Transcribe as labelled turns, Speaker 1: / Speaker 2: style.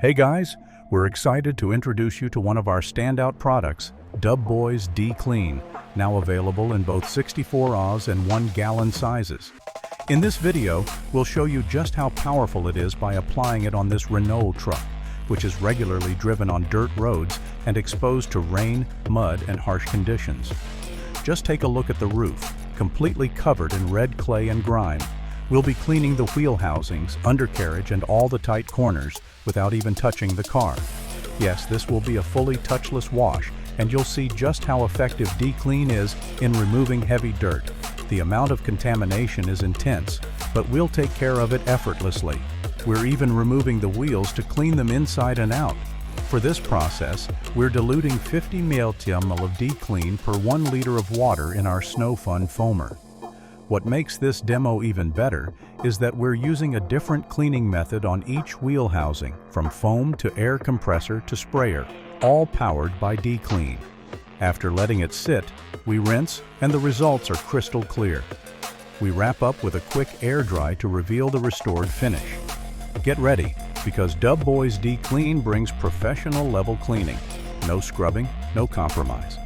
Speaker 1: Hey guys, we're excited to introduce you to one of our standout products, Dub Boyz D-Clean, now available in both 64 Oz and 1 gallon sizes. In this video, we'll show you just how powerful it is by applying it on this Renault truck, which is regularly driven on dirt roads and exposed to rain, mud, and harsh conditions. Just take a look at the roof, completely covered in red clay and grime. We'll be cleaning the wheel housings, undercarriage, and all the tight corners without even touching the car. Yes, this will be a fully touchless wash, and you'll see just how effective D-Clean is in removing heavy dirt. The amount of contamination is intense, but we'll take care of it effortlessly. We're even removing the wheels to clean them inside and out. For this process, we're diluting 50 ml of D-Clean per 1 liter of water in our Snow Fun foamer. What makes this demo even better is that we're using a different cleaning method on each wheel housing, from foam to air compressor to sprayer, all powered by D-Clean. After letting it sit, we rinse, and the results are crystal clear. We wrap up with a quick air dry to reveal the restored finish. Get ready, because Dub Boyz D-Clean brings professional level cleaning. No scrubbing, no compromise.